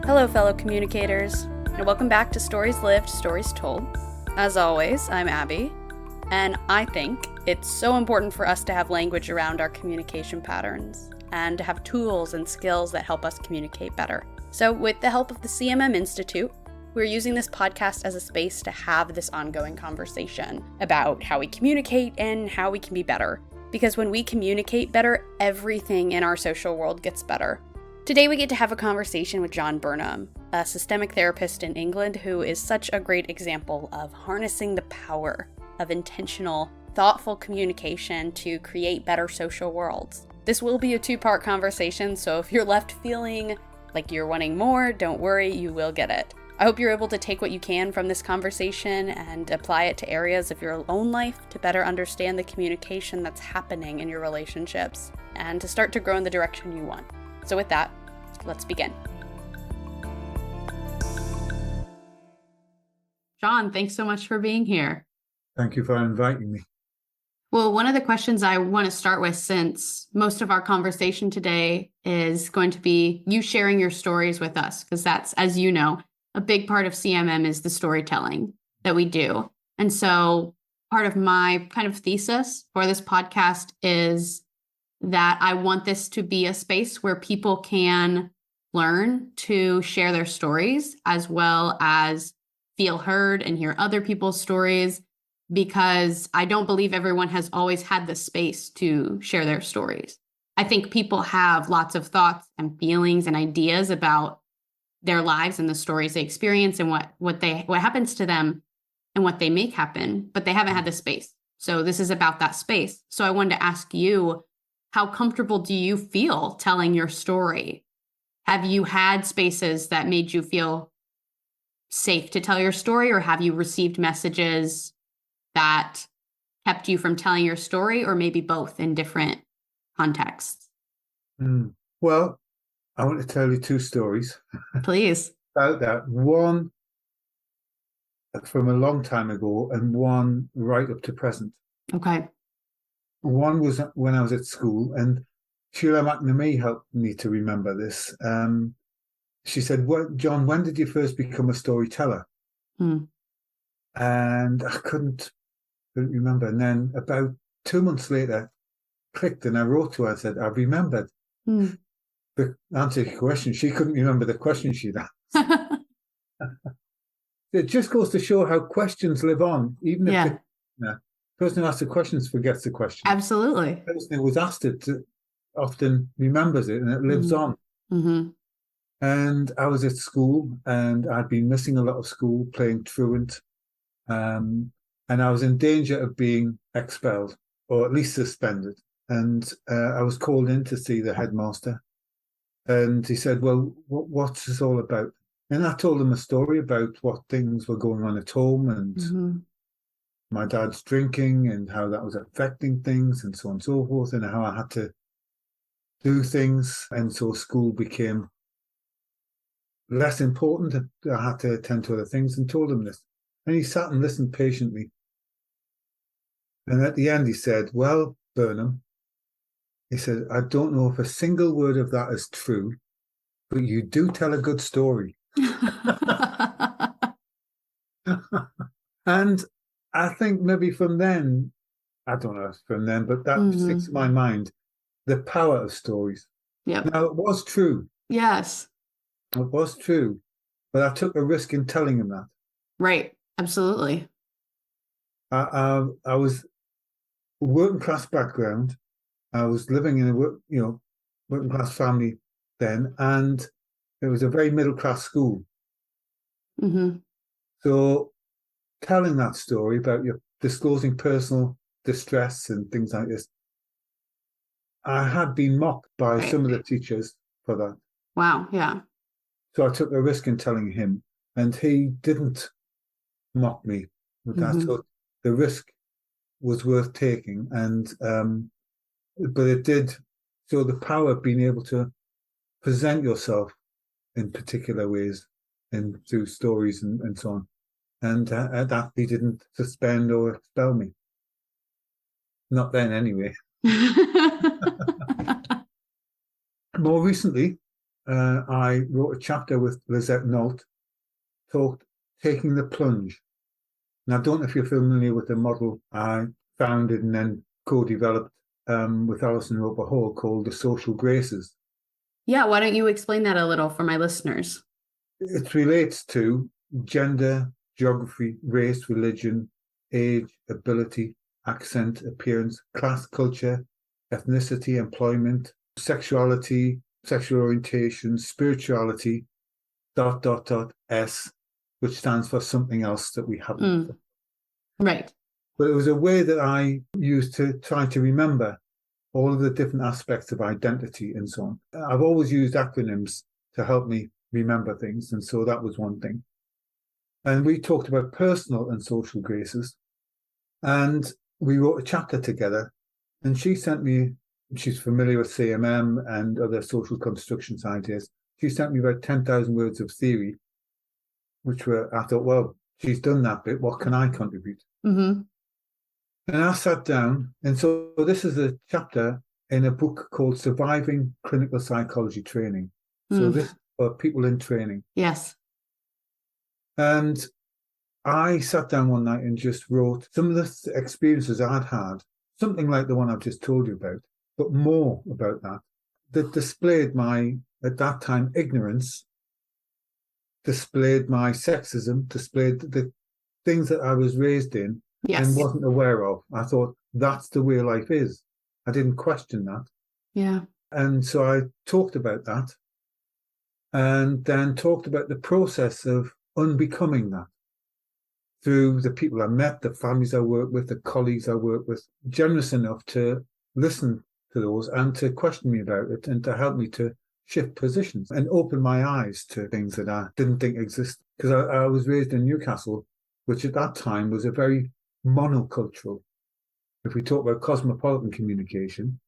Hello, fellow communicators, and welcome back to Stories Lived, Stories Told. As always, I'm Abbie, and I think it's so important for us to have language around our communication patterns and to have tools and skills that help us communicate better. So with the help of the CMM Institute, we're using this podcast as a space to have this ongoing conversation about how we communicate and how we can be better. Because when we communicate better, everything in our social world gets better. Today we get to have a conversation with John Burnham, a systemic therapist in England who is such a great example of harnessing the power of intentional, thoughtful communication to create better social worlds. This will be a two-part conversation, so if you're left feeling like you're wanting more, don't worry, you will get it. I hope you're able to take what you can from this conversation and apply it to areas of your own life to better understand the communication that's happening in your relationships and to start to grow in the direction you want. So with that, let's begin. John, thanks so much for being here. Thank you for inviting me. Well, one of the questions I want to start with, since most of our conversation today is going to be you sharing your stories with us, because that's, as you know, a big part of CMM is the storytelling that we do. And so part of my kind of thesis for this podcast is that I want this to be a space where people can learn to share their stories as well as feel heard and hear other people's stories, because I don't believe everyone has always had the space to share their stories. I think people have lots of thoughts and feelings and ideas about their lives and the stories they experience and what happens to them and what they make happen, but they haven't had the space. So this is about that space. So I wanted to ask you, how comfortable do you feel telling your story? Have you had spaces that made you feel safe to tell your story, or have you received messages that kept you from telling your story, or maybe both in different contexts? Well, I want to tell you two stories. Please. About that. One from a long time ago and one right up to present. Okay. One was when I was at school, and Sheila McNamee helped me to remember this. She said, John, when did you first become a storyteller? And I couldn't remember. And then about 2 months later, clicked, and I wrote to her and said, I've remembered the answer to your question. She couldn't remember the question she'd asked. It just goes to show how questions live on, even if the person who asks the questions forgets the question. Absolutely. The person who was asked it often remembers it, and it lives on. Mm-hmm. And I was at school, and I'd been missing a lot of school, playing truant, and I was in danger of being expelled, or at least suspended. And I was called in to see the headmaster, and he said, well, what's this all about? And I told him a story about what things were going on at home, and my dad's drinking and how that was affecting things, and so on and so forth, and how I had to do things. And so school became less important. I had to attend to other things, and told him this. And he sat and listened patiently. And at the end, he said, well, Burnham, he said, I don't know if a single word of that is true, but you do tell a good story. And I think maybe from then, I don't know if from then, but that sticks in my mind, the power of stories. Yep. Now, it was true. Yes. It was true. But I took a risk in telling him that. Right. Absolutely. I was working class background. I was living in a working class family then, and it was a very middle class school. So telling that story about your disclosing personal distress and things like this, I had been mocked by some of the teachers for that. Wow. Yeah. So I took a risk in telling him, and he didn't mock me with that. So the risk was worth taking, and but it did show the power of being able to present yourself in particular ways and through stories and so on. And that he didn't suspend or expel me. Not then, anyway. More recently, I wrote a chapter with Lizette Nolt, Taking the Plunge. And I don't know if you're familiar with the model I founded and then co-developed with Alison Roper Hall called the Social Graces. Yeah, why don't you explain that a little for my listeners? It relates to gender, geography, race, religion, age, ability, accent, appearance, class, culture, ethnicity, employment, sexuality, sexual orientation, spirituality, ... S, which stands for something else that we haven't. Right. But it was a way that I used to try to remember all of the different aspects of identity and so on. I've always used acronyms to help me remember things, and so that was one thing. And we talked about personal and social graces, and we wrote a chapter together, and she sent me, she's familiar with CMM and other social constructions ideas, she sent me about 10,000 words of theory, which were, I thought, well, she's done that bit, what can I contribute? Mm-hmm. And I sat down, and so this is a chapter in a book called Surviving Clinical Psychology Training. So this is for people in training. Yes. And I sat down one night and just wrote some of the experiences I'd had, something like the one I've just told you about, but more about that displayed my, at that time, ignorance, displayed my sexism, displayed the things that I was raised in, yes, and wasn't aware of. I thought, that's the way life is. I didn't question that. Yeah. And so I talked about that, and then talked about the process of unbecoming that through the people I met, the families I work with, the colleagues I work with, generous enough to listen to those and to question me about it and to help me to shift positions and open my eyes to things that I didn't think existed. Because I was raised in Newcastle, which at that time was a very monocultural. If we talk about cosmopolitan communication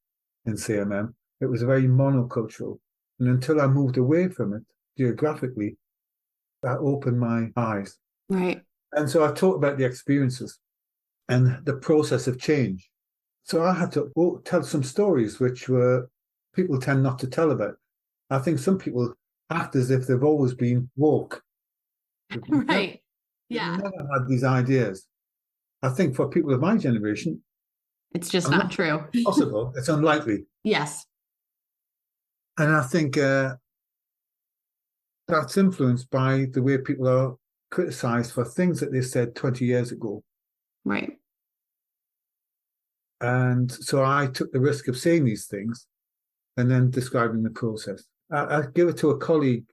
in CMM, it was very monocultural. And until I moved away from it geographically, that opened my eyes. Right. And so I talked about the experiences and the process of change. So I had to tell some stories which were people tend not to tell about. I think some people act as if they've always been woke. Right. Yeah. They've never had these ideas. I think for people of my generation, it's just not true. Possible. It's unlikely. Yes. And I think that's influenced by the way people are criticized for things that they said 20 years ago. Right. And so I took the risk of saying these things and then describing the process. I gave it to a colleague,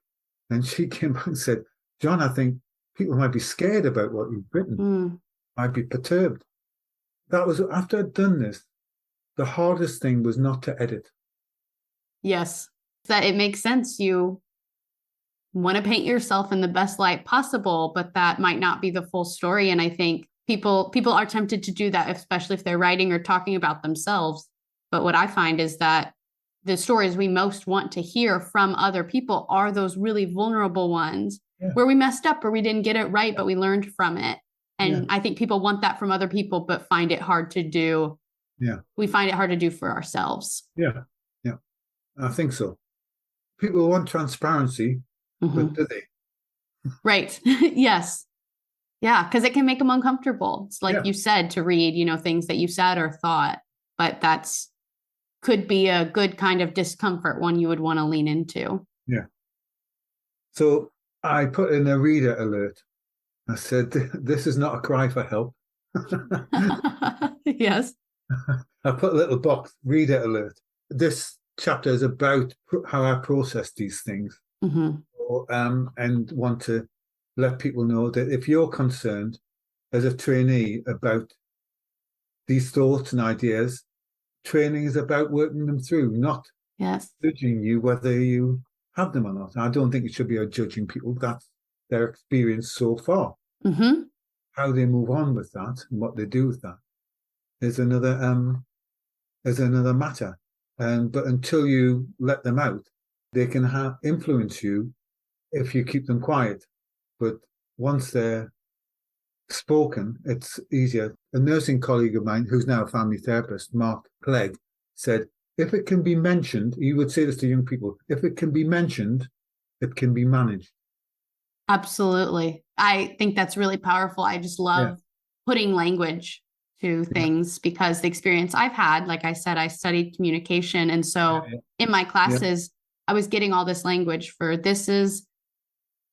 and she came back and said, John, I think people might be scared about what you've written, might be perturbed. That was after I'd done this, the hardest thing was not to edit. Yes, that it makes sense. You want to paint yourself in the best light possible, but that might not be the full story. And I think people are tempted to do that, especially if they're writing or talking about themselves. But what I find is that the stories we most want to hear from other people are those really vulnerable ones where we messed up or we didn't get it right, but we learned from it. And I think people want that from other people, but find it hard to do. Yeah. We find it hard to do for ourselves. Yeah. Yeah. I think so. People want transparency, but do they? Right. Yes. Yeah. Because it can make them uncomfortable. It's like you said, to read, things that you said or thought, but could be a good kind of discomfort, one you would want to lean into. Yeah. So I put in a reader alert. I said, this is not a cry for help. Yes. I put a little box, reader alert. This chapter is about how I process these things. And want to let people know that if you're concerned as a trainee about these thoughts and ideas, training is about working them through, not judging you whether you have them or not. I don't think it should be about judging people. That's their experience so far. How they move on with that and what they do with that is another matter. But until you let them out, they can influence you if you keep them quiet. But once they're spoken, it's easier. A nursing colleague of mine, who's now a family therapist, Mark Clegg, said, if it can be mentioned, you would say this to young people, if it can be mentioned, it can be managed. Absolutely. I think that's really powerful. I just love putting language to things because the experience I've had, like I said, I studied communication. And so in my classes, I was getting all this language for this is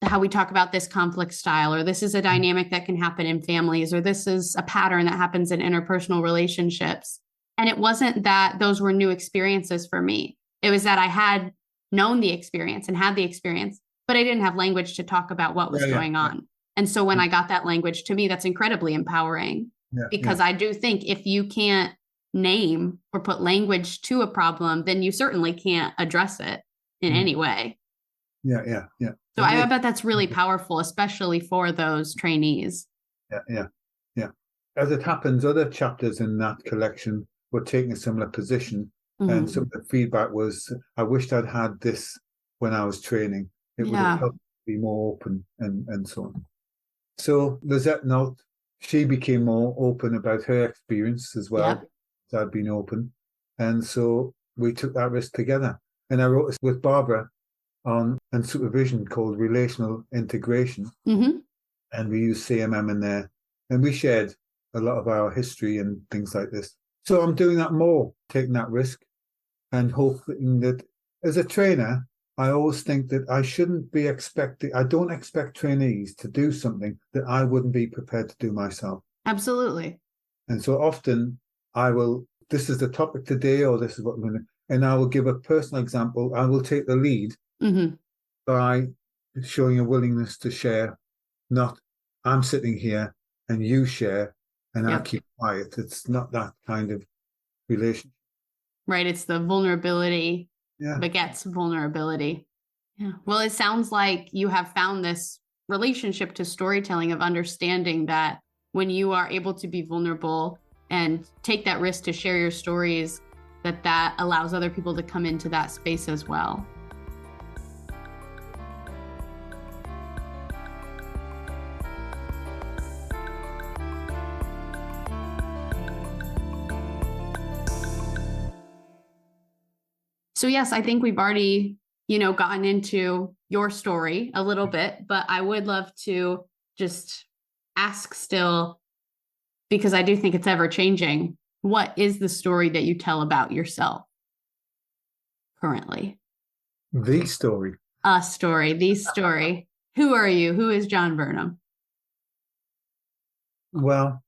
how we talk about this conflict style, or this is a dynamic that can happen in families, or this is a pattern that happens in interpersonal relationships. And it wasn't that those were new experiences for me. It was that I had known the experience and had the experience, but I didn't have language to talk about what was going on. And so when I got that language, to me, that's incredibly empowering because I do think if you can't name or put language to a problem, then you certainly can't address it in any way. So I bet that's really powerful, especially for those trainees. As it happens, other chapters in that collection were taking a similar position. And some of the feedback was, I wished I'd had this when I was training. It would have helped me be more open and so on. So Lizette Note, she became more open about her experience as well. So I'd been open. And so we took that risk together. And I wrote this with Barbara on and supervision called relational integration. And we used CMM in there. And we shared a lot of our history and things like this. So I'm doing that more, taking that risk and hoping that as a trainer, I always think that I shouldn't be I don't expect trainees to do something that I wouldn't be prepared to do myself. Absolutely. And so often this is the topic today, or this is what I'm going to, and I will give a personal example. I will take the lead by showing a willingness to share, not I'm sitting here and you share and I keep quiet. It's not that kind of relationship. Right. It's the vulnerability begets vulnerability. Yeah. Well, it sounds like you have found this relationship to storytelling of understanding that when you are able to be vulnerable and take that risk to share your stories, that allows other people to come into that space as well. So yes, I think we've already, gotten into your story a little bit, but I would love to just ask still, because I do think it's ever changing. What is the story that you tell about yourself currently? The story. A story, the story. Who are you? Who is John Burnham? Well,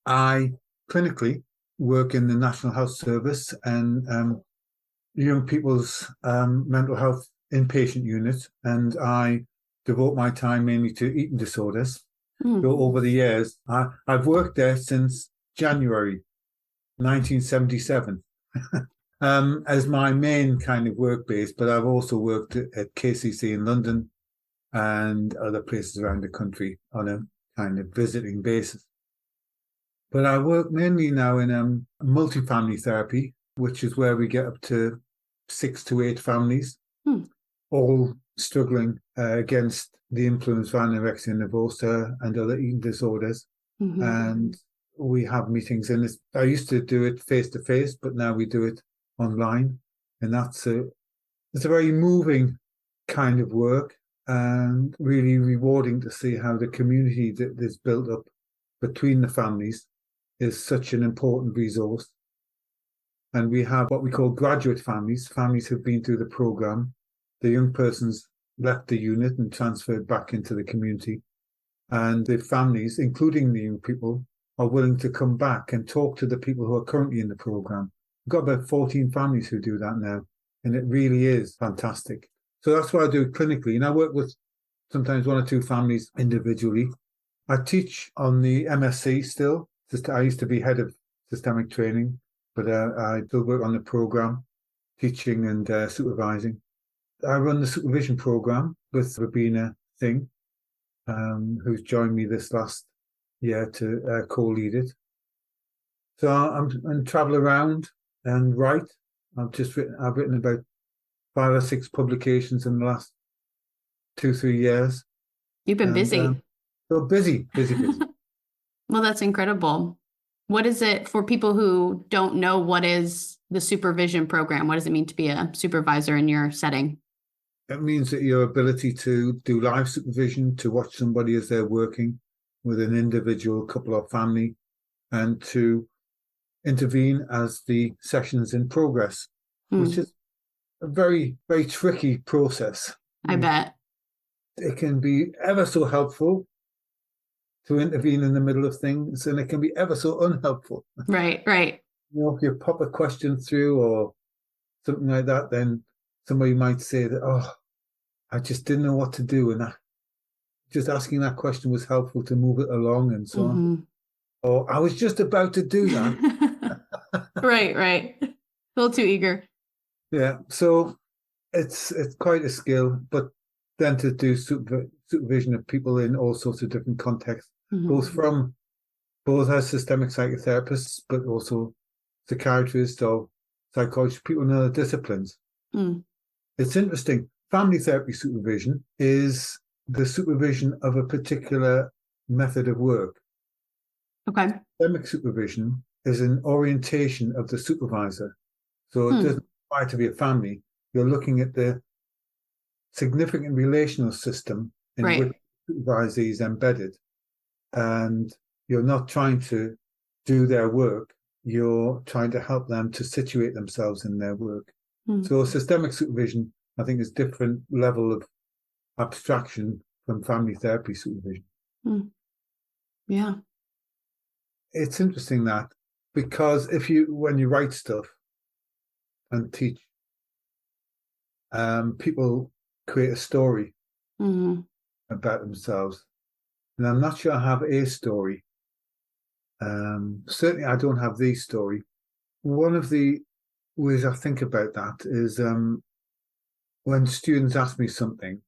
I clinically work in the National Health Service and young people's mental health inpatient unit, and I devote my time mainly to eating disorders. So over the years, I've worked there since January 1977 as my main kind of work base, but I've also worked at KCC in London and other places around the country on a kind of visiting basis. But I work mainly now in multifamily therapy, which is where we get up to 6 to 8 families, all struggling against the influence of anorexia nervosa and other eating disorders. And we have meetings, and I used to do it face to face, but now we do it online, and it's a very moving kind of work and really rewarding to see how the community that is built up between the families is such an important resource. And we have what we call graduate families who've been through the program. The young person's left the unit and transferred back into the community. And the families, including the young people, are willing to come back and talk to the people who are currently in the program. We've got about 14 families who do that now. And it really is fantastic. So that's what I do clinically. And I work with sometimes 1 or 2 families individually. I teach on the MSc still. I used to be head of systemic training, but I still work on the program, teaching and supervising. I run the supervision program with Rabina Singh, who's joined me this last year to co-lead it. So I'm travel around and write. I've written about 5 or 6 publications in the last 2-3 years. You've been busy. So busy. Well, that's incredible. What is it for people who don't know what is the supervision program? What does it mean to be a supervisor in your setting? It means that your ability to do live supervision, to watch somebody as they're working with an individual, couple, or family, and to intervene as the session's in progress, which is a very, very tricky process. I bet. It can be ever so helpful to intervene in the middle of things, and it can be ever so unhelpful. Right, right. If you pop a question through or something like that, then somebody might say that, oh, I just didn't know what to do, and just asking that question was helpful to move it along and so on. Or I was just about to do that. Right, right. A little too eager. Yeah, so it's quite a skill, but then to do supervision of people in all sorts of different contexts, both as systemic psychotherapists, but also psychiatrists or psychologists, people in other disciplines. It's interesting. Family therapy supervision is the supervision of a particular method of work. Okay. Systemic supervision is an orientation of the supervisor. So it doesn't require to be a family. You're looking at the significant relational system in which the supervisor is embedded. And you're not trying to do their work. You're trying to help them to situate themselves in their work. So systemic supervision, I think, is different level of abstraction from family therapy supervision. Yeah. It's interesting that, because when you write stuff and teach, people create a story about themselves. And I'm not sure I have a story. Certainly I don't have the story. One of the ways I think about that is when students ask me something,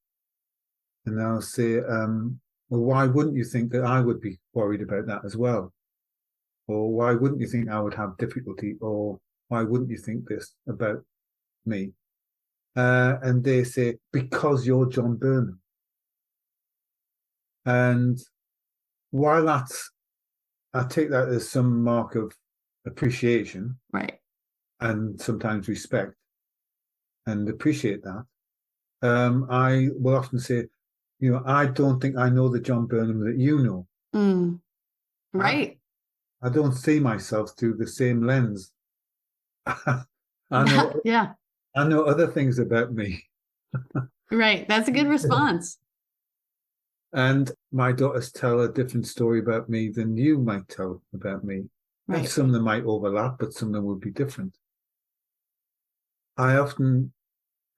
and I'll say, well, why wouldn't you think that I would be worried about that as well? Or why wouldn't you think I would have difficulty? Or why wouldn't you think this about me? And they say, because you're John Burnham. And while I take that as some mark of appreciation, right, and sometimes respect, and appreciate that, I will often say, I don't think I know the John Burnham that you know. Right. I don't see myself through the same lens. I know, yeah. I know other things about me. Right. That's a good response. And my daughters tell a different story about me than you might tell about me. Right. And some of them might overlap, but some of them will be different. I often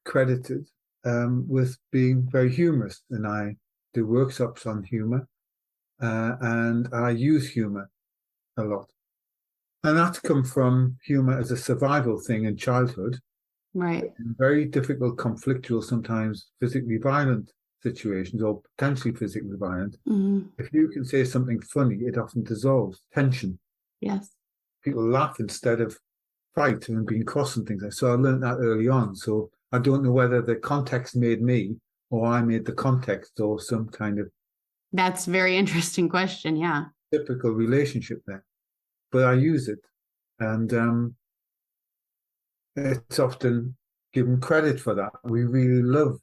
credited with being very humorous, and I do workshops on humor, and I use humor a lot. And that's come from humor as a survival thing in childhood. Right. In very difficult, conflictual, sometimes physically violent situations, or potentially physically violent. If you can say something funny, it often dissolves tension. Yes. People laugh instead of fight and being cross and things like that. So I learned that early on. So I don't know whether the context made me or I made the context, or some kind of... That's a very interesting question. Yeah. Typical relationship there. But I use it. And it's often given credit for that. We really love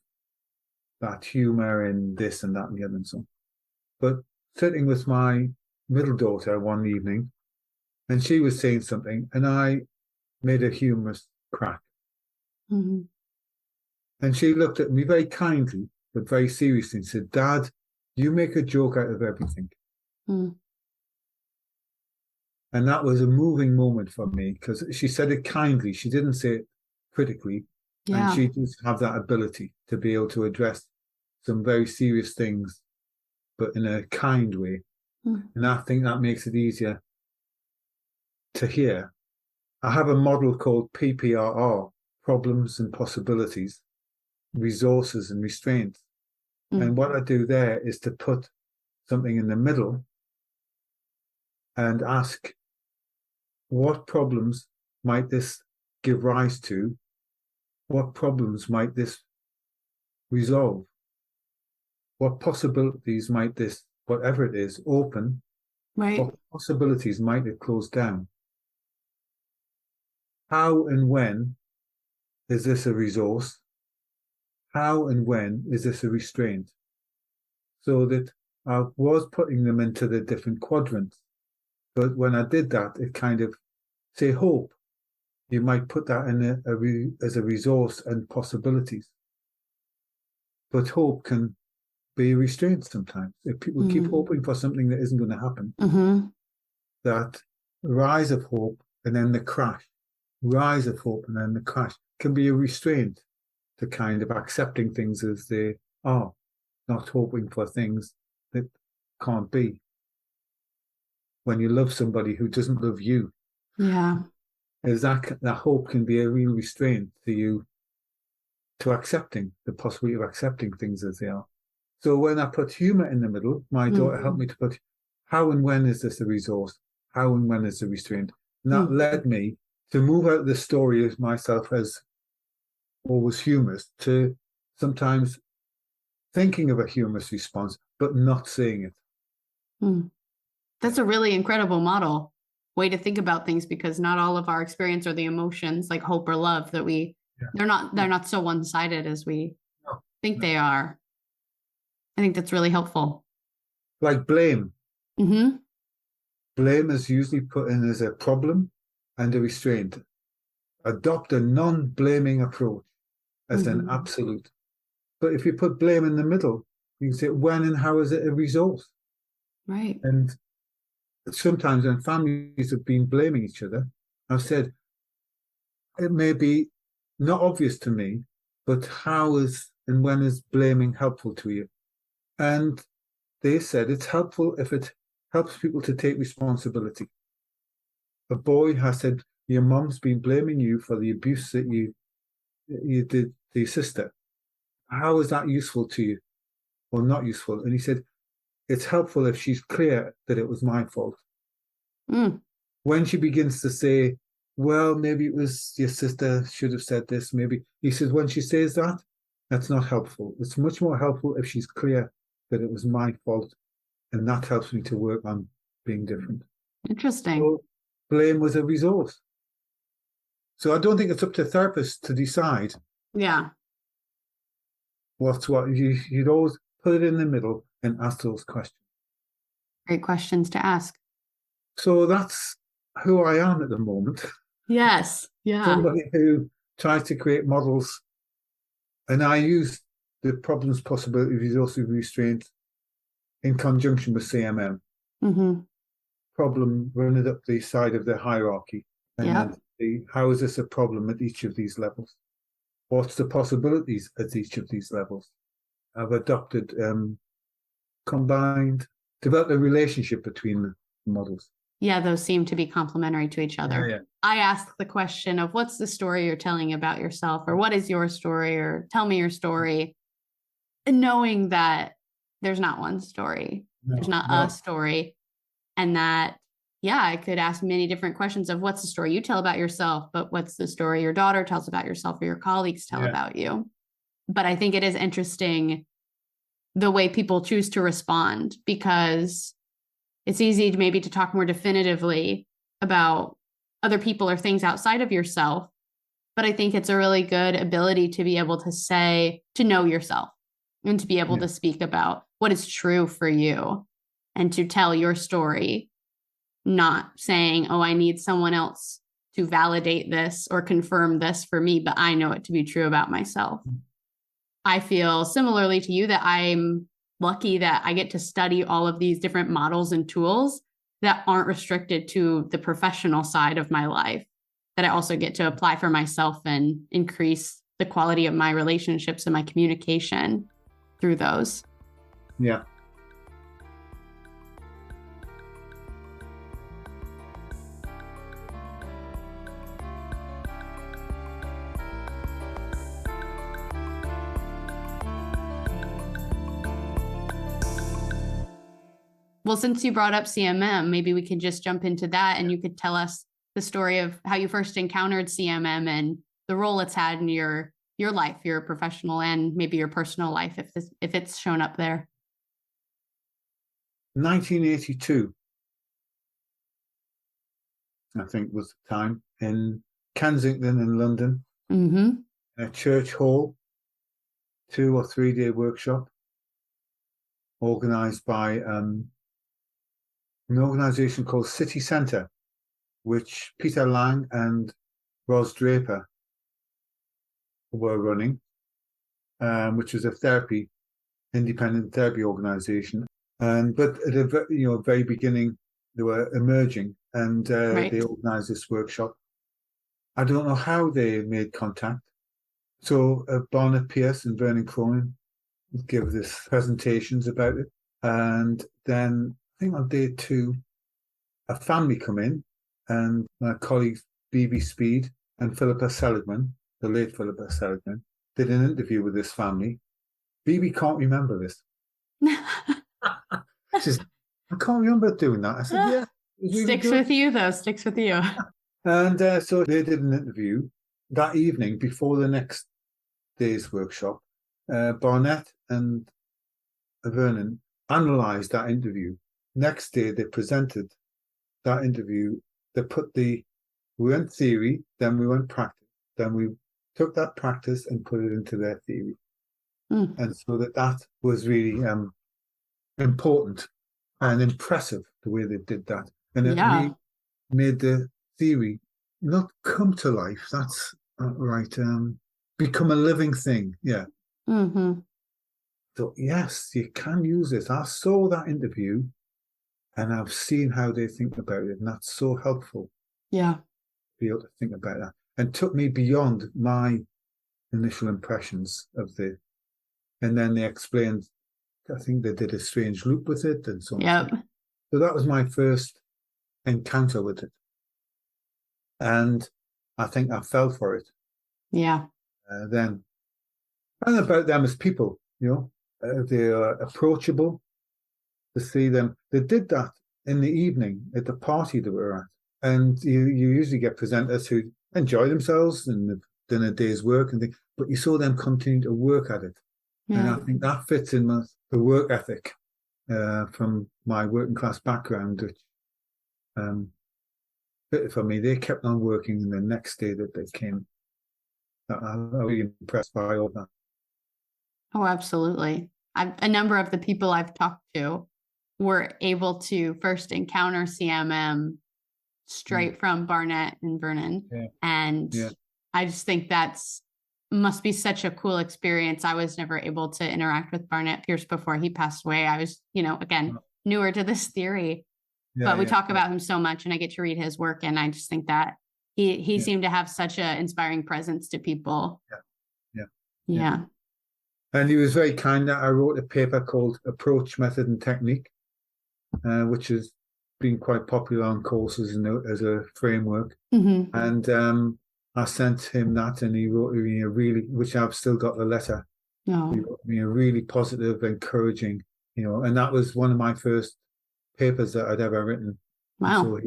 that humor in this and that and the other and so on. But sitting with my middle daughter one evening, and she was saying something, and I made a humorous crack. And she looked at me very kindly, but very seriously, and said, "Dad, you make a joke out of everything." And that was a moving moment for me, because she said it kindly. She didn't say it critically. Yeah. And she does have that ability to be able to address some very serious things, but in a kind way. And I think that makes it easier to hear. I have a model called PPRR, Problems and Possibilities, Resources and Restraints. And what I do there is to put something in the middle and ask, what problems might this give rise to? What problems might this resolve? What possibilities might this, whatever it is, open? Right. What possibilities might it close down? How and when is this a resource? How and when is this a restraint? So that I was putting them into the different quadrants. But when I did that, it kind of, say, hope, you might put that in as a resource and possibilities. But hope can be a restraint sometimes. If people keep hoping for something that isn't going to happen, that rise of hope and then the crash, rise of hope and then the crash can be a restraint to kind of accepting things as they are, not hoping for things that can't be. When you love somebody who doesn't love you, Yeah. is that hope can be a real restraint to you to accepting the possibility of accepting things as they are. So when I put humor in the middle, my daughter helped me to put how and when is this a resource? How and when is the restraint? And that led me to move out the story of myself as always humorous to sometimes thinking of a humorous response, but not saying it. That's a really incredible model way to think about things, because not all of our experience or the emotions like hope or love that they're not so one-sided as we think they are. I think that's really helpful. Like blame. Blame is usually put in as a problem and a restraint. Adopt a non-blaming approach as an absolute. But if you put blame in the middle, you can say, when and how is it a resource? Right. And sometimes when families have been blaming each other, I've said, it may be not obvious to me, but how is and when is blaming helpful to you? And they said it's helpful if it helps people to take responsibility. A boy has said, your mum's been blaming you for the abuse that you did to your sister. How is that useful to you or not useful? And he said, it's helpful if she's clear that it was my fault. When she begins to say, well, maybe it was your sister should have said this, maybe. He says, when she says that, that's not helpful. It's much more helpful if she's clear that it was my fault. And that helps me to work on being different. Interesting. So blame was a resource. So I don't think it's up to therapists to decide. Yeah. What's what. You'd always put it in the middle and ask those questions. Great questions to ask. So that's who I am at the moment. Yes. Yeah. Somebody who tries to create models, and I use the problems, possibility, resource, restraint in conjunction with CMM. Problem, run it up the side of the hierarchy, and then see how is this a problem at each of these levels? What's the possibilities at each of these levels? I've adopted, combined, developed a relationship between the models. Yeah, those seem to be complementary to each other. Yeah. I ask the question of what's the story you're telling about yourself, or what is your story, or tell me your story, knowing that there's not one story, there's not a story, and that, yeah, I could ask many different questions of what's the story you tell about yourself, but what's the story your daughter tells about yourself or your colleagues tell about you. But I think it is interesting the way people choose to respond, because it's easy to maybe to talk more definitively about other people or things outside of yourself. But I think it's a really good ability to be able to say, to know yourself and to be able to speak about what is true for you and to tell your story, not saying, oh, I need someone else to validate this or confirm this for me, but I know it to be true about myself. I feel similarly to you that I'm lucky that I get to study all of these different models and tools that aren't restricted to the professional side of my life, that I also get to apply for myself and increase the quality of my relationships and my communication through those. Yeah. Well, since you brought up CMM, maybe we could just jump into that, and you could tell us the story of how you first encountered CMM and the role it's had in your life, your professional and maybe your personal life, if it's shown up there. 1982, I think was the time, in Kensington in London, Mm-hmm. in a church hall, 2 or 3 day workshop organised by an organisation called City Centre, which Peter Lang and Ros Draper were running, which was a independent therapy organisation. But at the very beginning, they were emerging, and Right. they organised this workshop. I don't know how they made contact. So Barnett Pearce and Vernon Cronin give this presentations about it, and then I think on day 2, a family come in, and my colleagues B.B. Speed and Philippa Seligman, the late Philippa Seligman, did an interview with this family. B.B. can't remember this. She says, I can't remember doing that. I said, yeah. Sticks with you, though. Sticks with you. And so they did an interview that evening before the next day's workshop. Barnett and Vernon analysed that interview. Next day, they presented that interview. We went theory, then we went practice. Then we took that practice and put it into their theory. Mm. And so that was really important and impressive, the way they did that. And it really made the theory not come to life. That's right. Become a living thing. Yeah. Mm-hmm. So yes, you can use this. I saw that interview and I've seen how they think about it. And that's so helpful. Yeah. To be able to think about that. And took me beyond my initial impressions of and then they explained, I think they did a strange loop with it and so on. Yep. So that was my first encounter with it. And I think I fell for it. Yeah. Then. And about them as people, they are approachable. To see them, they did that in the evening at the party that we were at. And you usually get presenters who enjoy themselves and have done a day's work and things, but you saw them continue to work at it. Yeah. And I think that fits in with the work ethic from my working class background, which fit for me. They kept on working, and the next day that they came, I was really impressed by all that. Oh, absolutely. A number of the people I've talked to were able to first encounter CMM straight from Barnett and Vernon. Yeah. And I just think must be such a cool experience. I was never able to interact with Barnett Pearce before he passed away. I was, again, newer to this theory, but we talk about him so much, and I get to read his work. And I just think that he seemed to have such an inspiring presence to people. Yeah. And he was very kind. I wrote a paper called Approach, Method and Technique, which has been quite popular on courses as a framework. Mm-hmm. And I sent him that, and he wrote me which I've still got the letter. Oh. He wrote me a really positive, encouraging, and that was one of my first papers that I'd ever written. Wow. So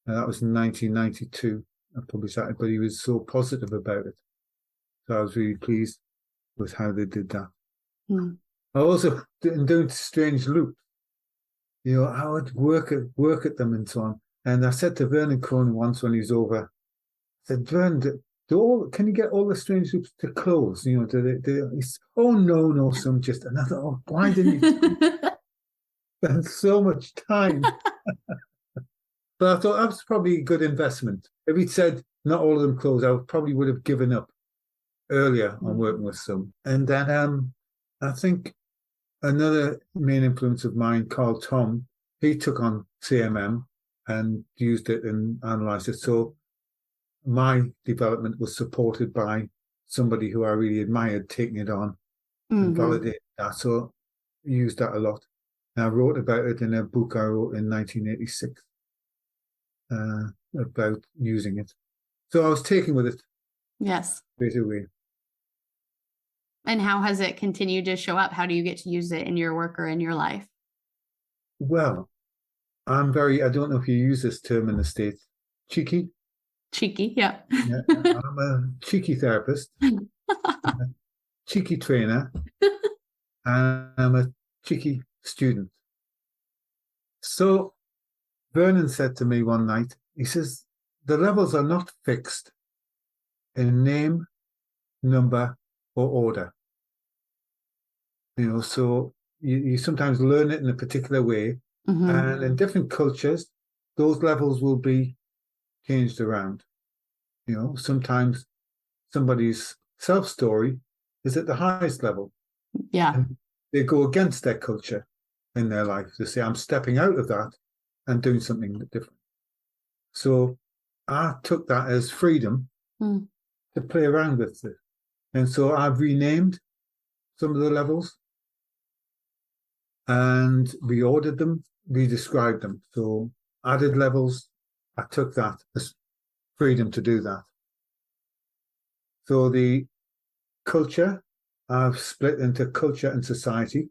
that was in 1992. I published that, but he was so positive about it. So I was really pleased with how they did that. Mm. I also, in doing strange loops, I would work at them and so on. And I said to Vernon Cronin once when he was over, I said, Vernon, can you get all the strange loops to close? He said, oh, no, some just, and I thought, oh, why didn't you spend so much time? But I thought that was probably a good investment. If he'd said not all of them close, I probably would have given up earlier on working with some. And then I think another main influence of mine, Carl Tom, he took on CMM and used it and analysed it. So my development was supported by somebody who I really admired taking it on and validated that. So I used that a lot. And I wrote about it in a book I wrote in 1986 about using it. So I was taken with it. Yes. Straight away. And how has it continued to show up? How do you get to use it in your work or in your life? Well, I don't know if you use this term in the States, cheeky. Cheeky, yeah. I'm a cheeky therapist, a cheeky trainer, and I'm a cheeky student. So Vernon said to me one night, he says, the levels are not fixed in name, number, or order. So you sometimes learn it in a particular way, and in different cultures, those levels will be changed around. Sometimes somebody's self-story is at the highest level. Yeah. And they go against their culture in their life. They say, I'm stepping out of that and doing something different. So I took that as freedom to play around with it. And so I've renamed some of the levels and reordered them, redescribed them. So added levels, I took that as freedom to do that. So the culture, I've split into culture and society.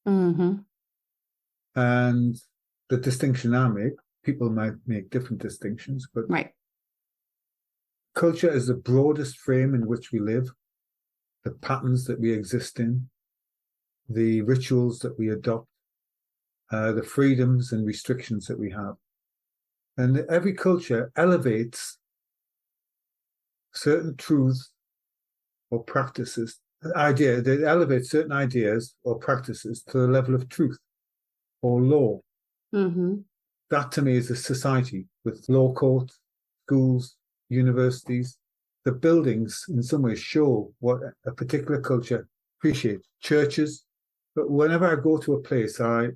And the distinction I make, people might make different distinctions, but culture is the broadest frame in which we live, the patterns that we exist in, the rituals that we adopt, the freedoms and restrictions that we have. And every culture elevates certain truths or practices, they elevate certain ideas or practices to the level of truth or law. That to me is a society with law courts, schools, universities. The buildings in some ways show what a particular culture appreciates. Churches. But whenever I go to a place, I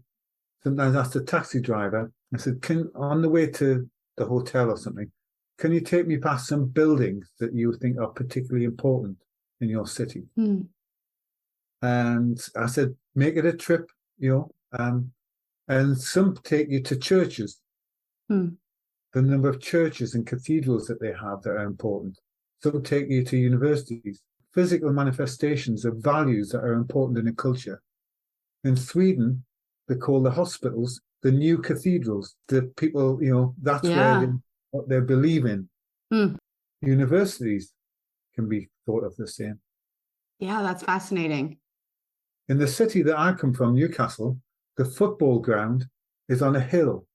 sometimes ask the taxi driver, I said, on the way to the hotel or something, can you take me past some buildings that you think are particularly important in your city? And I said, make it a trip, and some take you to churches. The number of churches and cathedrals that they have that are important. Some take you to universities, physical manifestations of values that are important in a culture. In Sweden, they call the hospitals the new cathedrals. The people, that's where what they believe in. Universities can be thought of the same. Yeah, that's fascinating. In the city that I come from, Newcastle, the football ground is on a hill.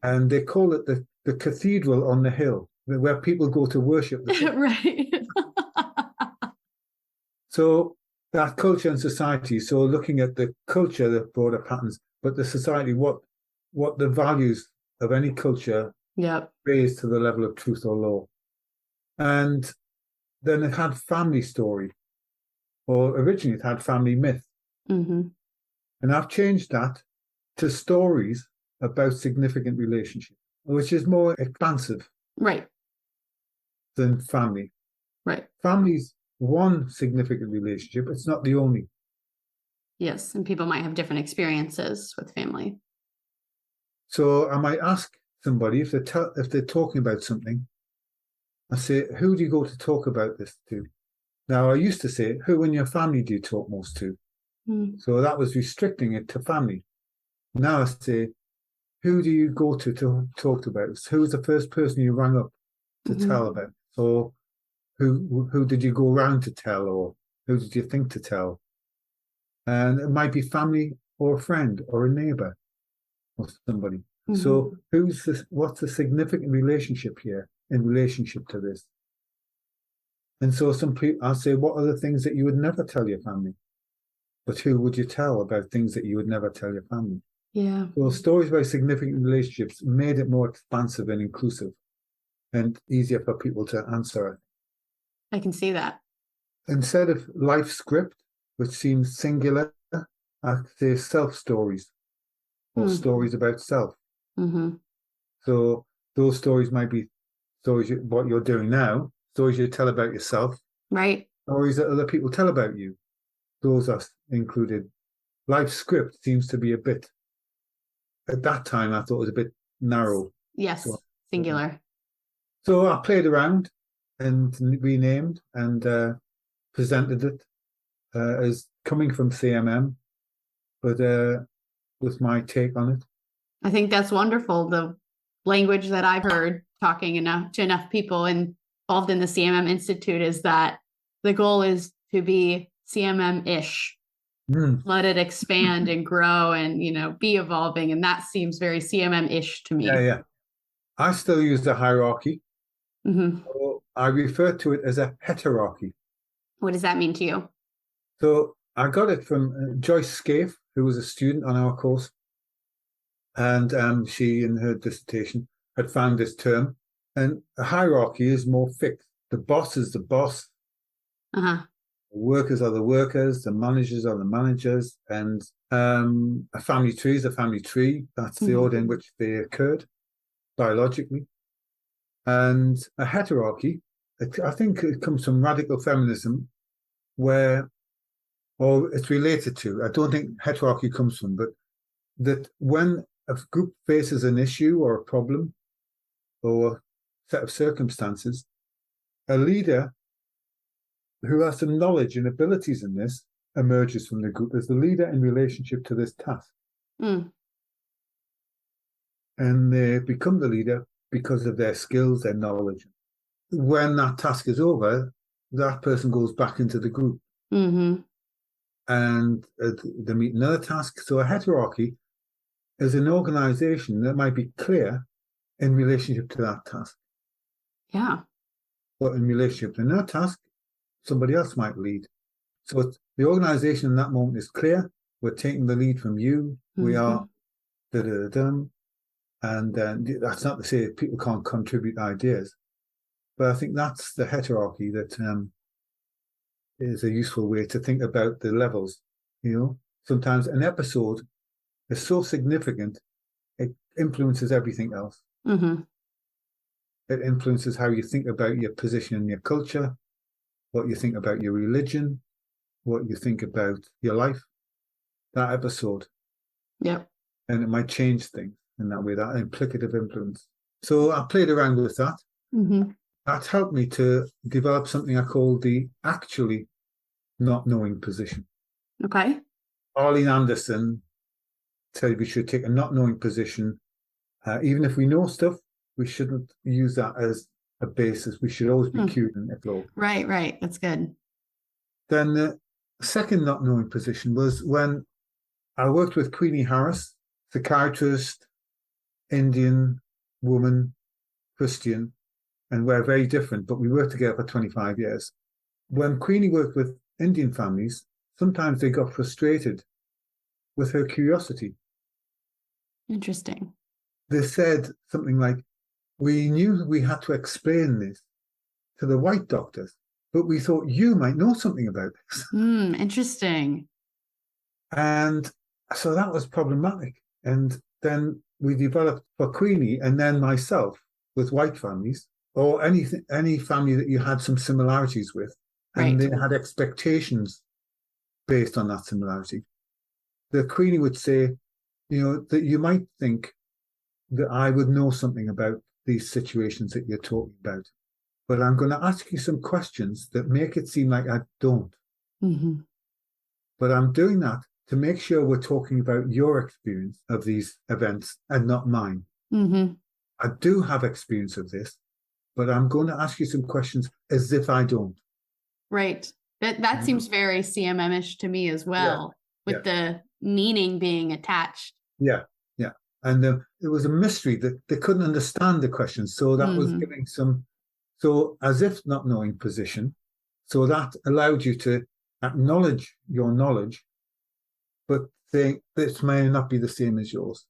And they call it the cathedral on the hill, where people go to worship. Right. So that culture and society, so looking at the culture, the broader patterns, but the society, what the values of any culture raised to the level of truth or law. And then it had family story, or originally it had family myth. And I've changed that to stories about significant relationships, which is more expansive than family. Family's one significant relationship. It's not the only. Yes, and people might have different experiences with family. So I might ask somebody if they're talking about something. I say, who do you go to talk about this to? Now, I used to say, who in your family do you talk most to? So that was restricting it to family. Now I say, who do you go to talk about this? Who was the first person you rang up to tell about? So who did you go around to tell, or who did you think to tell? And it might be family or a friend or a neighbor or somebody. So what's the significant relationship here in relationship to this? And so some people, I'll say, what are the things that you would never tell your family? But who would you tell about things that you would never tell your family? Yeah. So stories about significant relationships made it more expansive and inclusive and easier for people to answer. I can see that. Instead of life script, which seems singular, I say self stories or stories about self. So those stories might be stories what you're doing now, stories you tell about yourself, stories that other people tell about you. Those are included. Life script seems to be a bit, at that time, I thought it was a bit narrow. Yes, so, singular. So I played around and renamed and presented it as coming from CMM, but with my take on it. I think that's wonderful. The language that I've heard talking to enough people involved in the CMM Institute is that the goal is to be CMM-ish. Let it expand and grow and, be evolving. And that seems very CMM-ish to me. Yeah. I still use the hierarchy, Hmm. or I refer to it as a heterarchy. What does that mean to you? So I got it from Joyce Scaife, who was a student on our course, and she, in her dissertation, had found this term. And a hierarchy is more fixed. The boss is the boss, Uh-huh. the workers are the workers, the managers are the managers, and a family tree is a family tree. That's the Hmm. order in which they occurred biologically. And a heterarchy, I think it comes from radical feminism, where, or it's related to, I don't think heterarchy comes from, but that when a group faces an issue or a problem or a set of circumstances, a leader who has some knowledge and abilities in this emerges from the group as the leader in relationship to this task. Mm. And they become the leader because of their skills, their knowledge. When that task is over, that person goes back into the group Hmm. and they meet another task. So a heterarchy is an organization that might be clear in relationship to that task. Yeah. But in relationship to another task, somebody else might lead. So the organization in that moment is clear. We're taking the lead from you. We Hmm. are da da da. And that's not to say people can't contribute ideas, but I think that's the heterarchy that is a useful way to think about the levels. You know, sometimes an episode is so significant it influences everything else. Hmm. It influences how you think about your position in your culture, what you think about your religion, what you think about your life. That episode, Yep. and it might change things in that way. That implicative influence. So I played around with that. Hmm. That helped me to develop something I call the actually not knowing position. Okay. Arlene Anderson said we should take a not knowing position. Even if we know stuff, we shouldn't use that as a basis. We should always be Hmm. curious and explore. Right, right. That's good. Then the second not knowing position was when I worked with Queenie Harris, psychiatrist, Indian woman, Christian, and we're very different, but we worked together for 25 years. When Queenie worked with Indian families, sometimes they got frustrated with her curiosity. Interesting. They said something like, we knew we had to explain this to the white doctors, but we thought you might know something about this. Interesting. And so that was problematic. And then we developed for Queenie and then myself with white families or any family that you had some similarities with, and Right. they had expectations based on that similarity. The Queenie would say, you know, that you might think that I would know something about these situations that you're talking about, but I'm going to ask you some questions that make it seem like I don't. Hmm. But I'm doing that to make sure we're talking about your experience of these events and not mine. Hmm. I do have experience of this, but I'm going to ask you some questions as if I don't. Right. That seems very CMM-ish to me as Yeah, well, yeah, with the meaning being attached. yeah, yeah. And it was a mystery that they couldn't understand the questions. So that was Hmm. giving some, so as if not knowing position. So that allowed you to acknowledge your knowledge, but think this may not be the same as yours.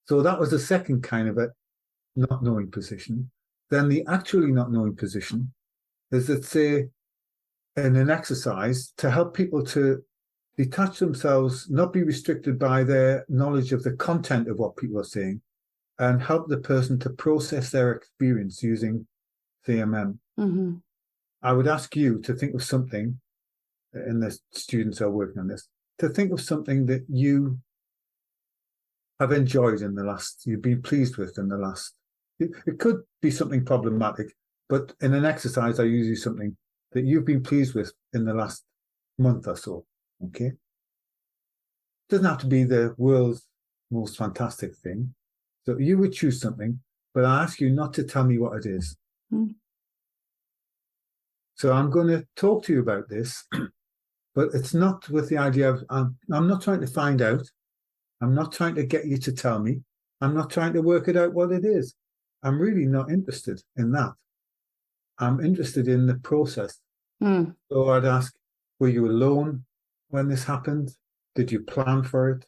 So that was the second kind of a not knowing position. Then the actually not knowing position is that, say, in an exercise to help people to detach themselves, not be restricted by their knowledge of the content of what people are saying, and help the person to process their experience using CMM. Hmm. I would ask you to think of something, and the students are working on this, to think of something that you have enjoyed in the last, you've been pleased with in the last. It could be something problematic, but in an exercise, I usually something that you've been pleased with in the last month or so. Okay. Doesn't have to be the world's most fantastic thing. So you would choose something, but I ask you not to tell me what it is. Mm. So I'm going to talk to you about this, but it's not with the idea of, I'm not trying to find out. I'm not trying to get you to tell me. I'm not trying to work it out what it is. I'm really not interested in that. I'm interested in the process. Mm. So I'd ask, were you alone when this happened? Did you plan for it?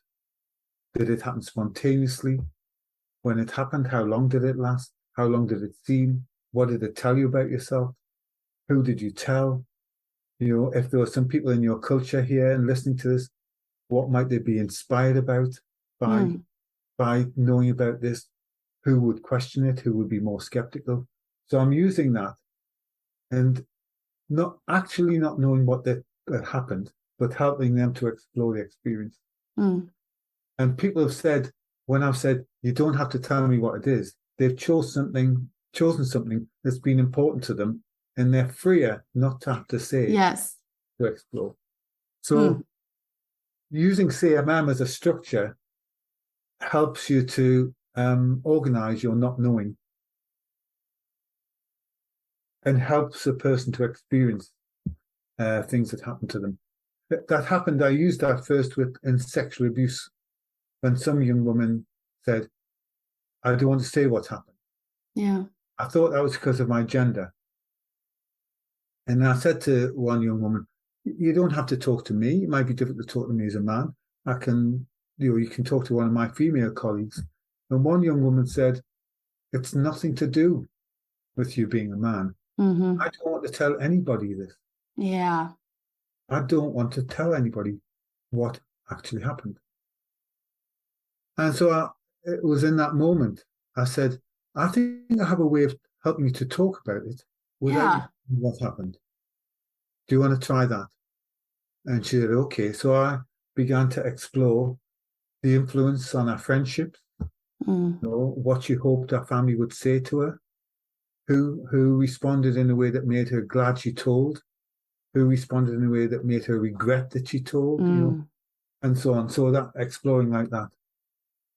Did it happen spontaneously? When it happened, how long did it last? How long did it seem? What did it tell you about yourself? Who did you tell? You know, if there were some people in your culture here and listening to this, what might they be inspired about by Mm. by knowing about this? Who would question it? Who would be more skeptical? So I'm using that and not knowing what that happened, but helping them to explore the experience. Mm. And people have said, when I've said, you don't have to tell me what it is, they've chosen something that's been important to them, and they're freer not to have to say it Yes. to explore. Mm. So using CMM as a structure helps you to organize your not knowing and helps a person to experience things that happen to them. That happened, I used that first in sexual abuse when some young woman said, I don't want to say what's happened. Yeah. I thought that was because of my gender. And I said to one young woman, you don't have to talk to me. It might be difficult to talk to me as a man. You can talk to one of my female colleagues. And one young woman said, it's nothing to do with you being a man. Mm-hmm. I don't want to tell anybody this. Yeah. I don't want to tell anybody what actually happened. And so it was in that moment I said, I think I have a way of helping you to talk about it without you Yeah. knowing what happened. Do you want to try that? And she said, okay. So I began to explore the influence on our friendships, Mm. what she hoped our family would say to her, who responded in a way that made her glad she told, who responded in a way that made her regret that she told, Mm. and so on. So that exploring like that.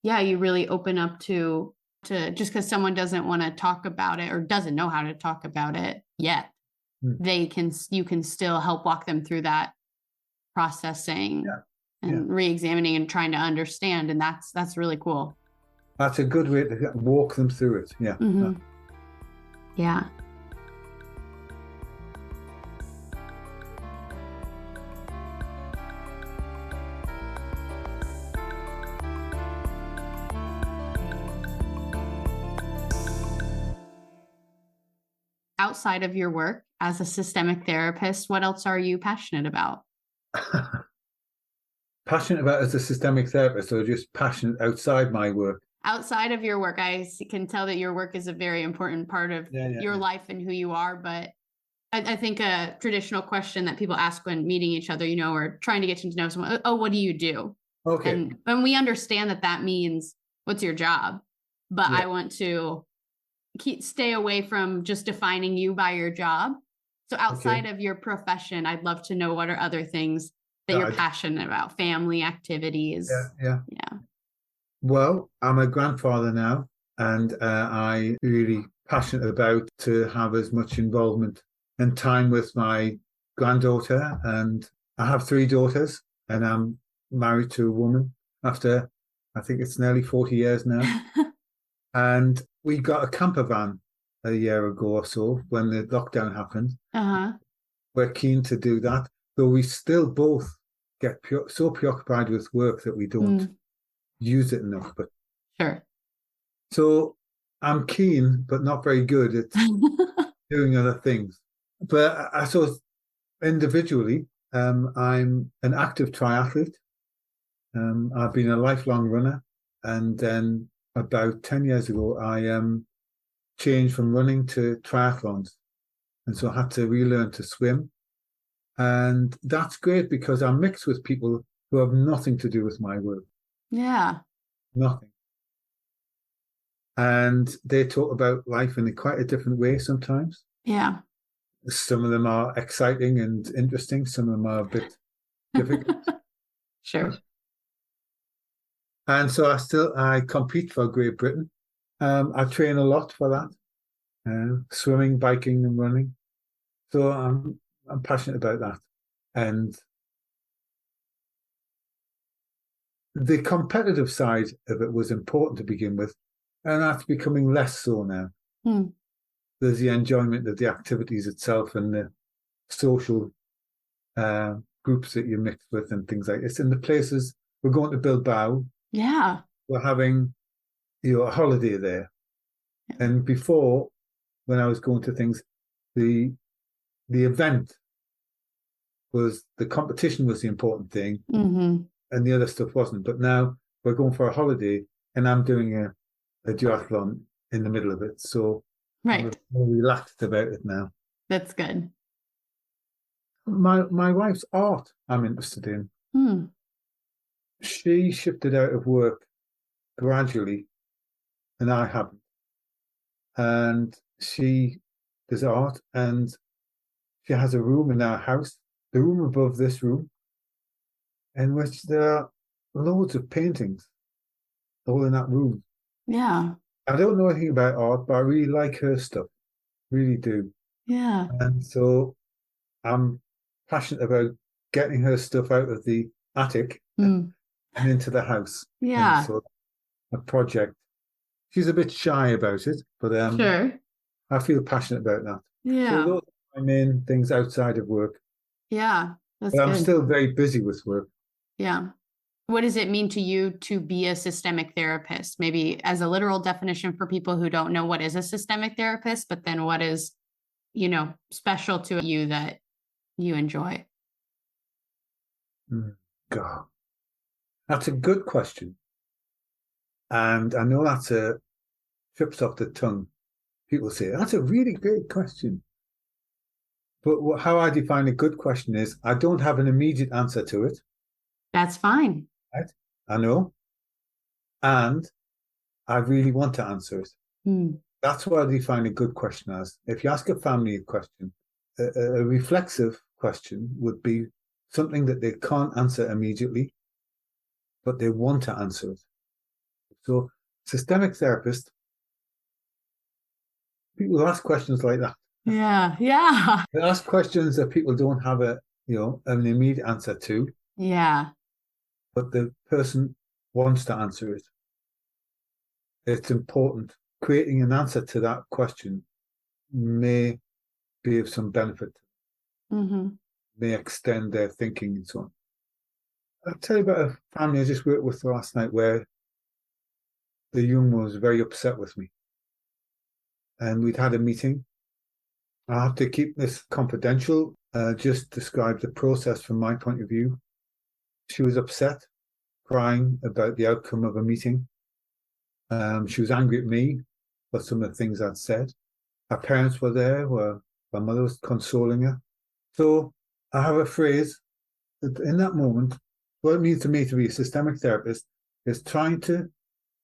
Yeah, you really open up to just because someone doesn't want to talk about it or doesn't know how to talk about it yet, you can still help walk them through that processing Yeah. and re-examining and trying to understand. And that's really cool. That's a good way to walk them through it. Yeah. Mm-hmm. Yeah. Outside of your work as a systemic therapist, what else are you passionate about? Passionate about as a systemic therapist, or just passionate outside my work? Outside of your work, can tell that your work is a very important part of your life and who you are. But I think a traditional question that people ask when meeting each other, or trying to get to know someone, oh, what do you do? Okay. And we understand that means what's your job, but I want to stay away from just defining you by your job. So outside of your profession, I'd love to know what are other things that you're passionate about, family activities. Yeah. Well, I'm a grandfather now, and I really passionate about to have as much involvement and time with my granddaughter. And I have 3 daughters, and I'm married to a woman after, I think it's nearly 40 years now. And we got a camper van a year ago or so when the lockdown happened. Uh-huh. We're keen to do that, though we still both get so preoccupied with work that we don't use it enough. But sure. So I'm keen, but not very good at doing other things. But I suppose individually, I'm an active triathlete. I've been a lifelong runner, and then about 10 years ago, I changed from running to triathlons, and so I had to relearn to swim. And that's great because I'm mixed with people who have nothing to do with my work. Yeah. Nothing. And they talk about life in quite a different way sometimes. Yeah. Some of them are exciting and interesting. Some of them are a bit difficult. Sure. And so I compete for Great Britain. I train a lot for that, swimming, biking, and running. So I'm passionate about that. And the competitive side of it was important to begin with, and that's becoming less so now. Hmm. There's the enjoyment of the activities itself and the social groups that you mix with and things like this. In the places we're going to Bilbao, Yeah. we're having a holiday there. And before, when I was going to things, the the event was the competition was the important thing, Hmm. and the other stuff wasn't. But now we're going for a holiday, and I'm doing a duathlon in the middle of it, so I'm Right. more relaxed about it now. That's good. My wife's art I'm interested in. Hmm. She shifted out of work gradually, and I haven't. And she does art, and she has a room in our house, the room above this room, in which there are loads of paintings all in that room. Yeah. I don't know anything about art, but I really like her stuff, really do. Yeah. And so I'm passionate about getting her stuff out of the attic Hmm. and into the house. And Yeah. so a project. She's a bit shy about it, but Sure. I feel passionate about that. So Yeah. those are my main things outside of work. Yeah. That's But I'm good. still very busy with work. Yeah. What does it mean to you to be a systemic therapist? Maybe as a literal definition for people who don't know what is a systemic therapist, but then what is, special to you that you enjoy? Mm, God, that's a good question. And I know that's a trips off the tongue. People say, that's a really great question. But how I define a good question is I don't have an immediate answer to it. That's fine. Right? I know. And I really want to answer it. Hmm. That's what I define a good question as. If you ask a family a question, a reflexive question would be something that they can't answer immediately, but they want to answer it. So, systemic therapist, people ask questions like that. Yeah. Yeah. They ask questions that people don't have an immediate answer to, Yeah. but the person wants to answer it. It's important. Creating an answer to that question may be of some benefit, Hmm. may extend their thinking and so on. I'll tell you about a family I just worked with last night where the young one was very upset with me. And we'd had a meeting. I have to keep this confidential, just describe the process from my point of view. She was upset, crying about the outcome of a meeting. She was angry at me for some of the things I'd said. Her parents were there, her mother was consoling her. So I have a phrase that in that moment, what it means to me to be a systemic therapist is trying to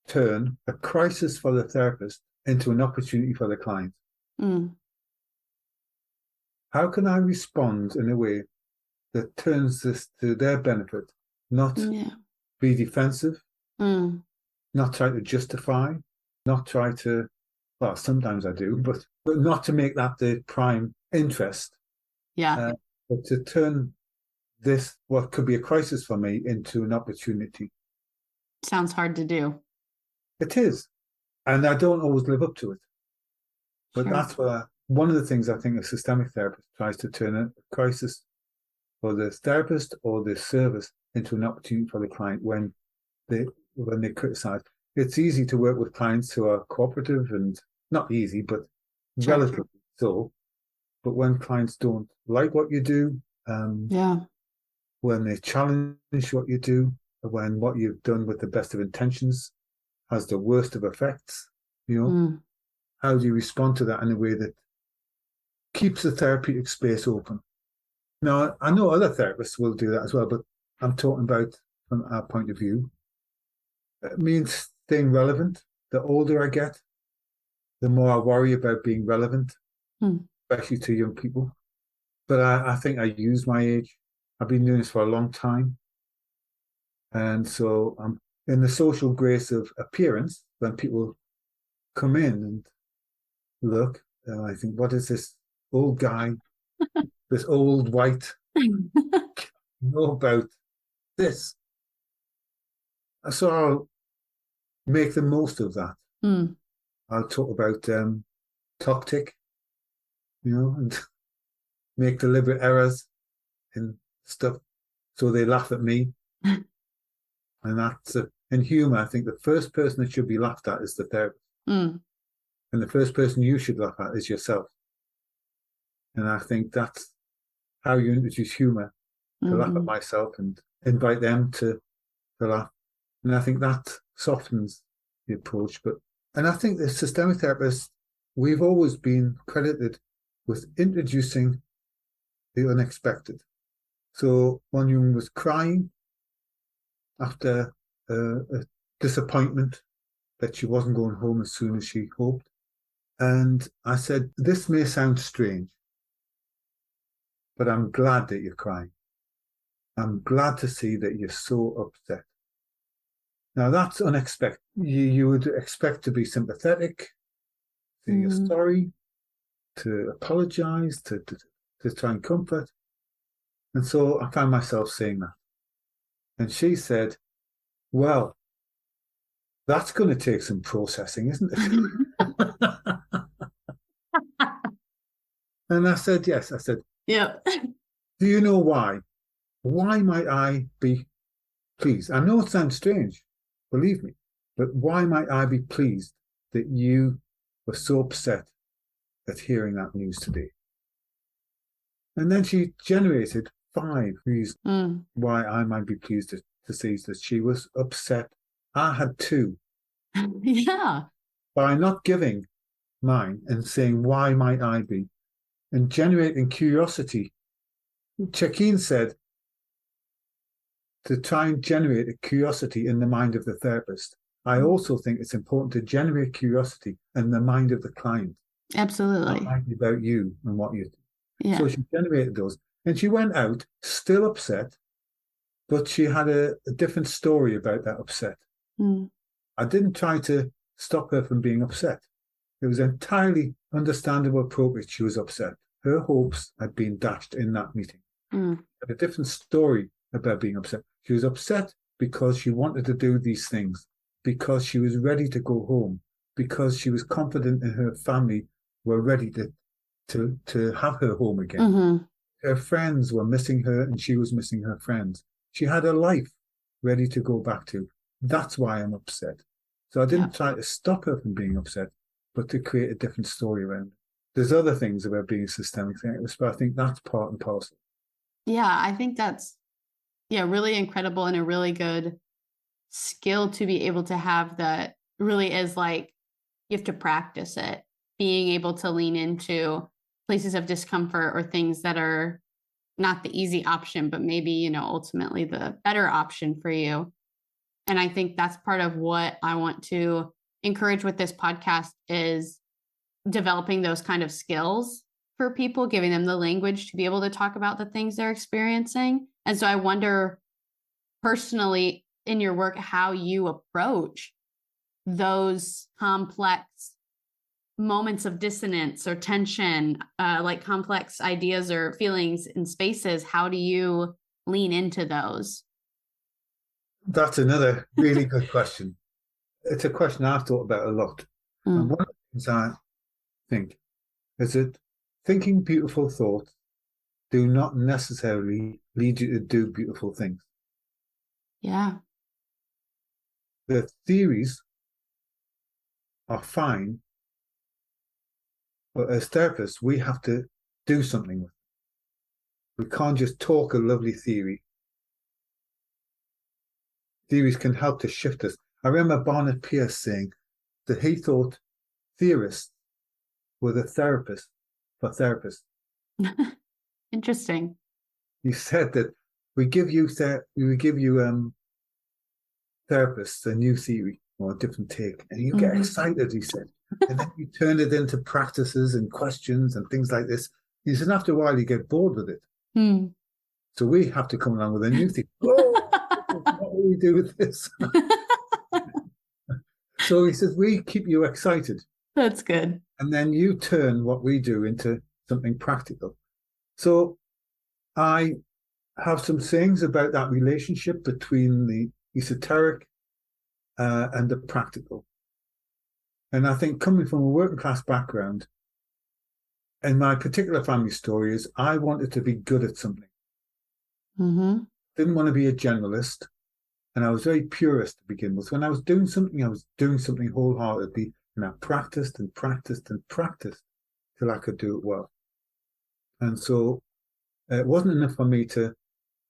turn a crisis for the therapist into an opportunity for the client. Mm. How can I respond in a way that turns this to their benefit, not Yeah. be defensive, Mm. not try to justify, not try to, well, sometimes I do, but not to make that the prime interest, Yeah. uh, but to turn this, what could be a crisis for me, into an opportunity. Sounds hard to do. It is. And I don't always live up to it. But Sure. that's one of the things I think a systemic therapist tries to turn a crisis for the therapist or the service into an opportunity for the client they when they criticize. It's easy to work with clients who are cooperative and not easy, but Sure. relatively so. But when clients don't like what you do, Yeah. when they challenge what you do, when what you've done with the best of intentions has the worst of effects, Mm. how do you respond to that in a way that keeps the therapeutic space open? Now, I know other therapists will do that as well, but I'm talking about from our point of view. It means staying relevant. The older I get, the more I worry about being relevant, Mm. especially to young people. But I think I use my age. I've been doing this for a long time. And so I'm in the social grace of appearance when people come in and look. And I think, what is this old guy, this old white, know about this? So I'll make the most of that. Mm. I'll talk about tactic, and make deliberate errors in stuff, so they laugh at me. And that's in humor. I think the first person that should be laughed at is the therapist, Mm. and the first person you should laugh at is yourself. And I think that's how you introduce humor, to laugh at myself and invite them to laugh. And I think that softens the approach. And I think the systemic therapists, we've always been credited with introducing the unexpected. So one woman was crying after a disappointment that she wasn't going home as soon as she hoped. And I said, this may sound strange, but I'm glad that you're crying. I'm glad to see that you're so upset. Now, that's unexpected. You would expect to be sympathetic, to you're sorry, to apologize, to try and comfort. And so I found myself saying that. And she said, well, that's going to take some processing, isn't it? And I said, yes. I said, yep. do you know why? Why might I be pleased? I know it sounds strange, believe me, but why might I be pleased that you were so upset at hearing that news today? And then she generated 5 reasons why I might be pleased to see that she was upset. I had 2. Yeah. By not giving mine and saying, why might I be? And generating curiosity. Chakeen said to try and generate a curiosity in the mind of the therapist. I also think it's important to generate curiosity in the mind of the client. Absolutely. That might be about you and what you do. Yeah. So she generated those. And she went out still upset, but she had a different story about that upset. I didn't try to stop her from being upset. It was entirely understandable, appropriate. She was upset. Her hopes had been dashed in that meeting. Had a different story about being upset. She was upset because she wanted to do these things, because she was ready to go home, because she was confident in her family were ready to have her home again. Her friends were missing her and she was missing her friends. She had a life ready to go back to. That's why I'm upset. So I didn't try to stop her from being upset, but to create a different story around it. There's other things about being a systemic therapist, but I think that's part and parcel. Yeah, I think that's really incredible and a really good skill to be able to have. That really is like, you have to practice it, being able to lean into places of discomfort or things that are not the easy option, but maybe, ultimately the better option for you. And I think that's part of what I want to encourage with this podcast is developing those kind of skills for people, giving them the language to be able to talk about the things they're experiencing. And so I wonder personally in your work, how you approach those complex moments of dissonance or tension, like complex ideas or feelings in spaces. How do you lean into those? That's another really good question. It's a question I've thought about a lot. And one of the things I think is that thinking beautiful thoughts do not necessarily lead you to do beautiful things. Yeah. The theories are fine, but as therapists, we have to do something with it. We can't just talk a lovely theory. Theories can help to shift us. I remember Barnett Pierce saying that he thought theorists were the therapists for therapists. Interesting. He said that we give you therapists a new theory or a different take, and you get excited, he said. And then you turn it into practices and questions and things like this. He said, after a while, you get bored with it. So we have to come along with a new thing. Oh, what will we do with this? So he says, we keep you excited. That's good. And then you turn what we do into something practical. So I have some things about that relationship between the esoteric and the practical. And I think coming from a working class background, and my particular family story is I wanted to be good at something. Mm-hmm. Didn't want to be a generalist. And I was very purist to begin with. When I was doing something, I was doing something wholeheartedly. And I practiced and practiced and practiced till I could do it well. And so it wasn't enough for me to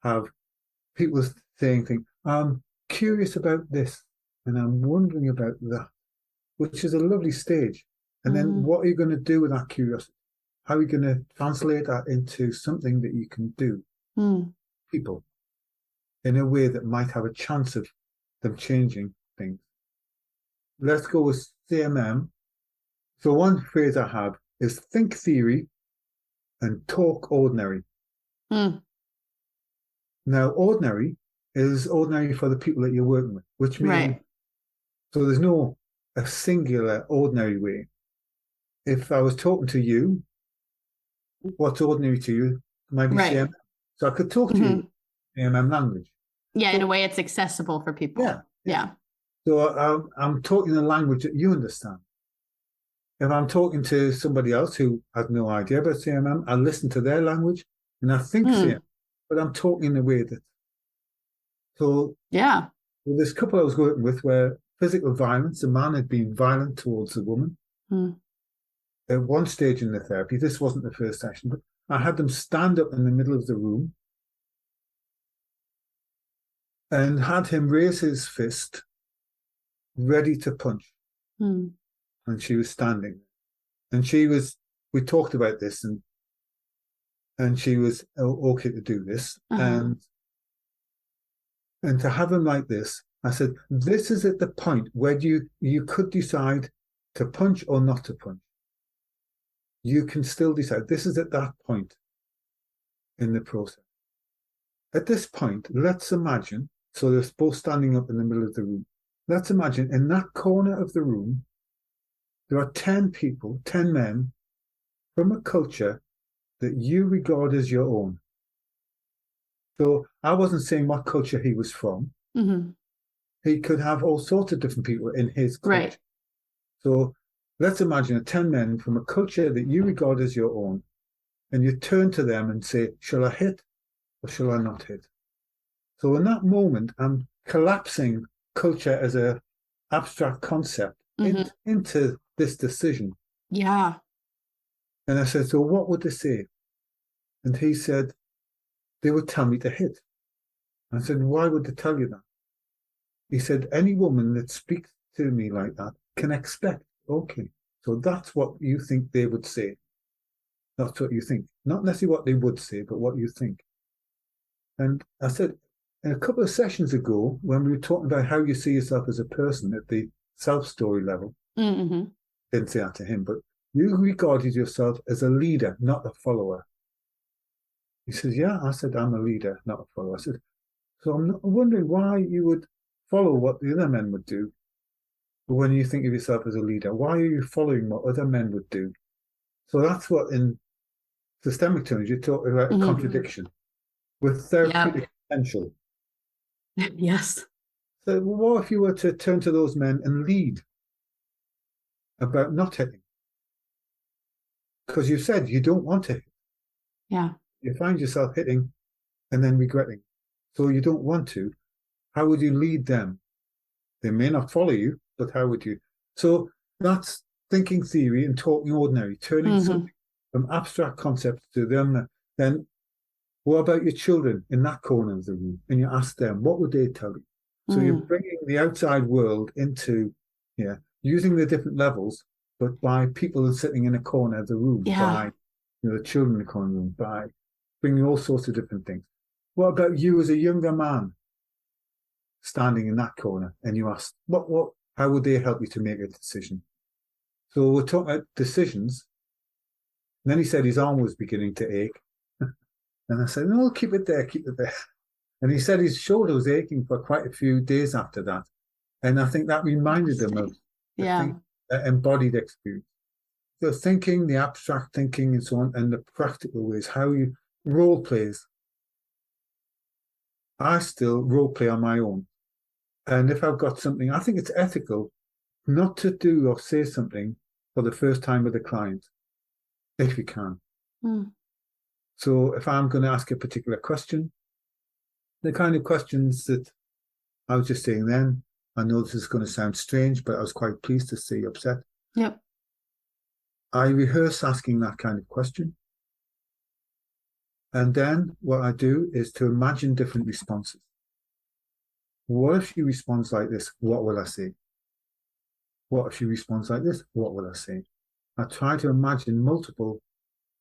have people saying things. I'm curious about this and I'm wondering about that, which is a lovely stage. And then what are you going to do with that curiosity? How are you going to translate that into something that you can do? People in a way that might have a chance of them changing things. Let's go with CMM. So one phrase I have is think theory and talk ordinary. Now, ordinary is ordinary for the people that you're working with, which means, so there's no a singular ordinary way. If I was talking to you, what's ordinary to you might be CMM. So I could talk to you in CMM language. Yeah, so, in a way it's accessible for people. Yeah. So I'm talking a language that you understand. If I'm talking to somebody else who has no idea about CMM, I listen to their language and I think CMM, but I'm talking in a way that. So yeah, well, this couple I was working with where physical violence, a man had been violent towards a woman. At one stage in the therapy, this wasn't the first session, but I had them stand up in the middle of the room and had him raise his fist, ready to punch. And she was standing. And we talked about this and she was okay to do this. And to have him like this, I said, this is at the point where you could decide to punch or not to punch. You can still decide. This is at that point in the process. At this point, let's imagine, so they're both standing up in the middle of the room. Let's imagine in that corner of the room, there are 10 people, 10 men from a culture that you regard as your own. So I wasn't saying what culture he was from. He could have all sorts of different people in his culture. So let's imagine 10 men from a culture that you regard as your own, and you turn to them and say, shall I hit or shall I not hit? So in that moment, I'm collapsing culture as an abstract concept into this decision. Yeah. And I said, so what would they say? And he said, they would tell me to hit. I said, why would they tell you that? He said, any woman that speaks to me like that can expect, okay, so that's what you think they would say. That's what you think. Not necessarily what they would say, but what you think. And I said, a couple of sessions ago, when we were talking about how you see yourself as a person at the self-story level, didn't say that to him, but you regarded yourself as a leader, not a follower. He says, yeah. I said, I'm a leader, not a follower. I said, so I'm wondering why you would follow what the other men would do. But when you think of yourself as a leader, why are you following what other men would do? So that's what in systemic terms, you talk about a contradiction with therapeutic potential. Yes. So what if you were to turn to those men and lead about not hitting? Because you said you don't want to hit. Yeah. You find yourself hitting and then regretting. So you don't want to. How would you lead them? They may not follow you, but how would you? So that's thinking theory and talking ordinary, turning something from abstract concepts to them. Then what about your children in that corner of the room? And you ask them, what would they tell you? So you're bringing the outside world into, using the different levels, but by people sitting in a corner of the room, by the children in the corner of the room, by bringing all sorts of different things. What about you as a younger man standing in that corner? And you ask, how would they help you to make a decision? So we're talking about decisions. And then he said his arm was beginning to ache. And I said, no, keep it there, keep it there. And he said his shoulder was aching for quite a few days after that. And I think that reminded him of the embodied experience. The thinking, the abstract thinking and so on, and the practical ways, how you role plays. I still role play on my own. And if I've got something, I think it's ethical not to do or say something for the first time with a client, if you can. Mm. So if I'm going to ask a particular question, the kind of questions that I was just saying then, I know this is going to sound strange, but I was quite pleased to see you upset. Yep. I rehearse asking that kind of question. And then what I do is to imagine different responses. What if she responds like this? What will I say? What if she responds like this? What will I say? I try to imagine multiple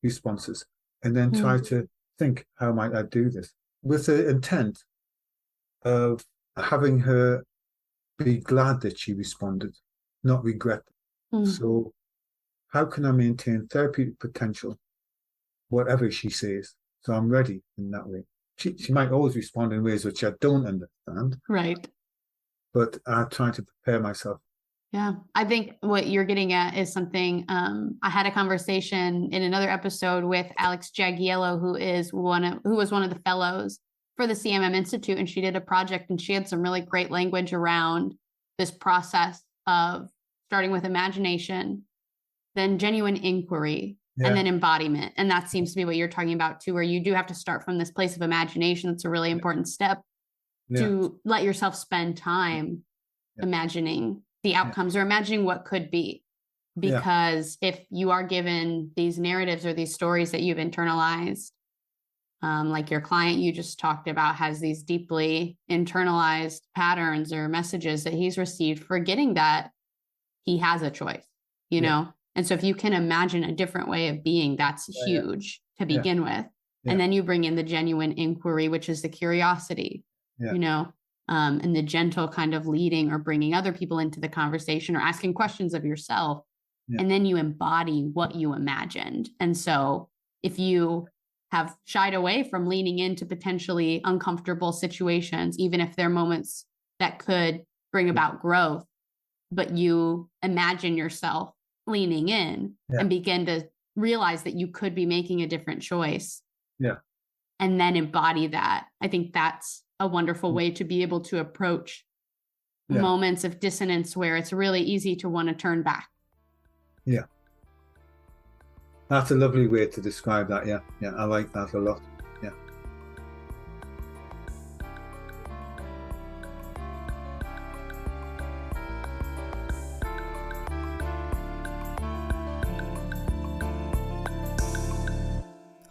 responses and then try to think, how might I do this? With the intent of having her be glad that she responded, not regret. So how can I maintain therapeutic potential, whatever she says? So I'm ready in that way. She might always respond in ways which I don't understand. Right. But I try to prepare myself. Yeah. I think what you're getting at is something, I had a conversation in another episode with Alex Jaggiello, who was one of the fellows for the CMM Institute. And she did a project and she had some really great language around this process of starting with imagination, then genuine inquiry, and then embodiment. And that seems to be what you're talking about too, where you do have to start from this place of imagination. It's a really important step to let yourself spend time imagining the outcomes or imagining what could be. Because if you are given these narratives or these stories that you've internalized, like your client you just talked about has these deeply internalized patterns or messages that he's received, forgetting that he has a choice, you know? And so if you can imagine a different way of being, that's huge to begin with. And then you bring in the genuine inquiry, which is the curiosity, you know, and the gentle kind of leading or bringing other people into the conversation or asking questions of yourself. And then you embody what you imagined. And so if you have shied away from leaning into potentially uncomfortable situations, even if they're moments that could bring about growth, but you imagine yourself leaning in and begin to realize that you could be making a different choice. And then embody that. I think that's a wonderful way to be able to approach moments of dissonance where it's really easy to want to turn back. That's a lovely way to describe that. I like that a lot.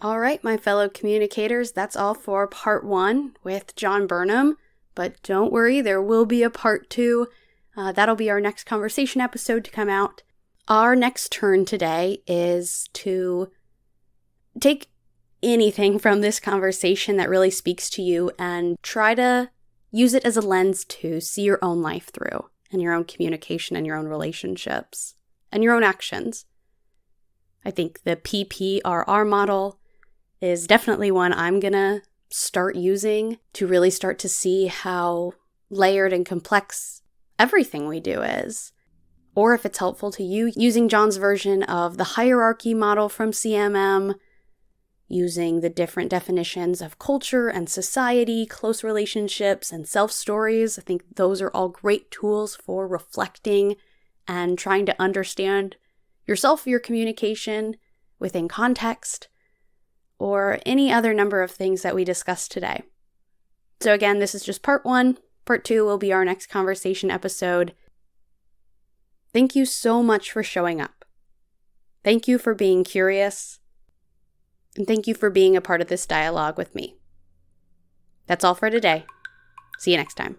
All right, my fellow communicators, that's all for part 1 with John Burnham. But don't worry, there will be a part 2. That'll be our next conversation episode to come out. Our next turn today is to take anything from this conversation that really speaks to you and try to use it as a lens to see your own life through and your own communication and your own relationships and your own actions. I think the PPRR model is definitely one I'm going to start using to really start to see how layered and complex everything we do is. Or if it's helpful to you, using John's version of the hierarchy model from CMM, using the different definitions of culture and society, close relationships, and self-stories. I think those are all great tools for reflecting and trying to understand yourself, your communication within context, or any other number of things that we discussed today. So again, this is just part 1. Part 2 will be our next conversation episode. Thank you so much for showing up. Thank you for being curious. And thank you for being a part of this dialogue with me. That's all for today. See you next time.